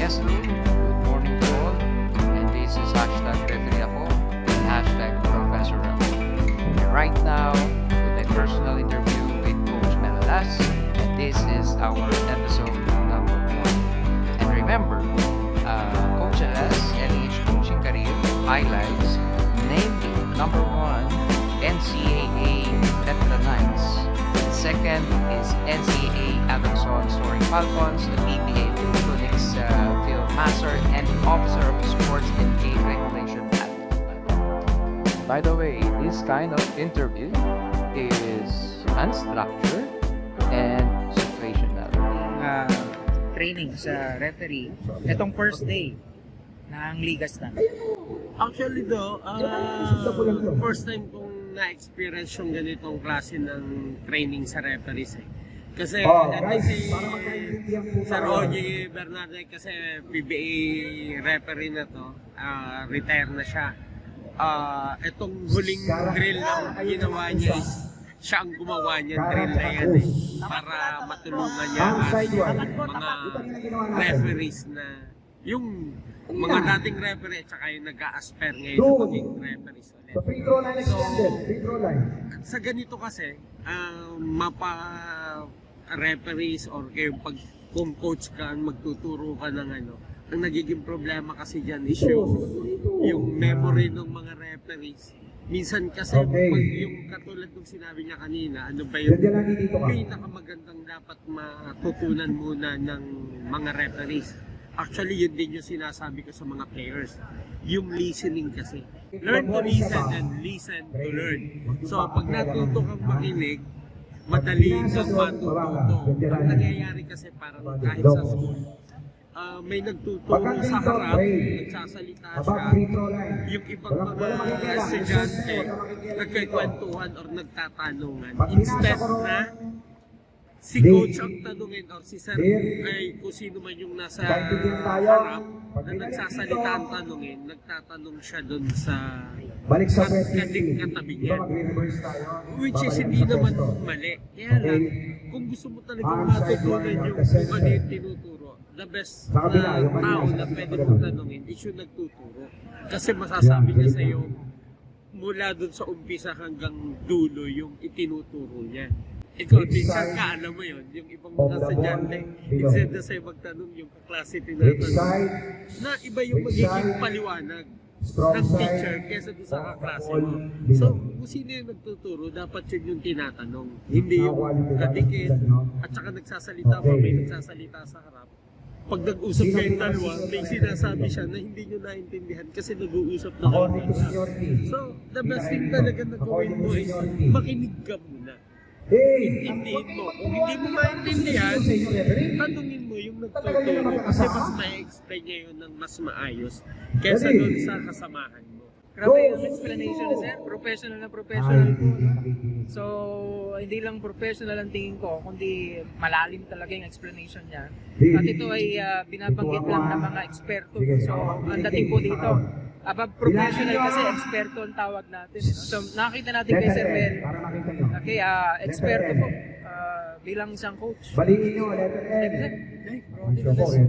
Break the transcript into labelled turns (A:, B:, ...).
A: Yes, hello. Good morning to all. And this is hashtag referee ako and hashtag Professor Raul. And right now, with a personal interview with Coach Melalas, and this is our episode number 1. And remember, Coach Melalas LH coaching career highlights, namely number 1, NCAA Tetra Knights. The second is NCAA Adelson Soaring Falcons, the PBA Philippines Field Master, and Officer of Sports and Game Regulation at By the way, this kind of interview is unstructured and situational.
B: Training sa referee, itong first day ng Ligas na.
C: Actually first time kong na-experience yung ganitong klase ng training sa referees eh. Kasi ito si Sir Ogie Bernardo kasi PBA referee na to, retire na siya. Itong huling drill na ginawa niya is siya ang gumawa niya drill na yan eh, para matulungan niya ang mga referees na yung mga dating referee at saka yung nag-a-aspire ngayon na maging referees ulit. So, sa ganito kasi, mapa-referees or kung coach ka, magtuturo ka ng ano, ang nagiging problema kasi dyan is yung memory ng mga referees. Minsan kasi yung katulad ng sinabi niya kanina, ano ba yung pinakamagandang dapat matutunan muna ng mga referees. Actually, yun din yung sinasabi ko sa mga players. Yung listening kasi. Learn to listen and listen to learn. So, pag natuto kang makinig, madali kang matututo. Ang nangyayari kasi parang kahit sa school, may nagtuturo sa harap, nagsasalita siya, yung ibang mga estudyante nagkikwentuhan or nagtatanungan. Instead na si coach ang tanungin or si sir ay kung sino man yung nasa harap na nagsasalita ang tanungin, nagtatanong siya dun sa katabi niya. Which is hindi naman mali. Kaya lang, kung gusto mo talagang matutunan yung kung ano yung tinuturo, the best na tao na pwede mong tanungin is yung nagtuturo. Kasi masasabi niya sa'yo mula dun sa umpisa hanggang dulo yung itinuturo niya. Ikaw, minsan ka, alam mo yun, yung ibang mga sadyante, instead na sa'yo magtanong yung kaklase tinatanong, na iba yung magiging paliwanag ng teacher kesa doon sa kaklase mo. So, kung sino yung nagtuturo, dapat yun yung tinatanong. Hindi yung kadikit, at saka nagsasalita pa, may nagsasalita sa harap. Pag nag-usap kayong dalawa, may sinasabi siya na hindi nyo naintindihan kasi nag-uusap na kayo. So, the best thing talaga na gawin mo is makinig ka muna. Intindihin mo. Kung hindi mo maintindihan, tanungin mo yung nagtuturo kasi mas ma-explain niya yun ng mas maayos kesa doon sa kasamahan mo.
B: Grabe yung explanation ni sir, professional na professional po. No? So, hindi lang professional ang tingin ko, kundi malalim talaga yung explanation niya. At ito ay binabanggit lang ng mga eksperto. So, ang dating po dito, above professional kasi eksperto ang tawag natin. So, nakita natin kay Sir Mel. Okay, eksperto po bilang isang coach.
D: Balikin nyo, letter N.
B: Thank you, sir.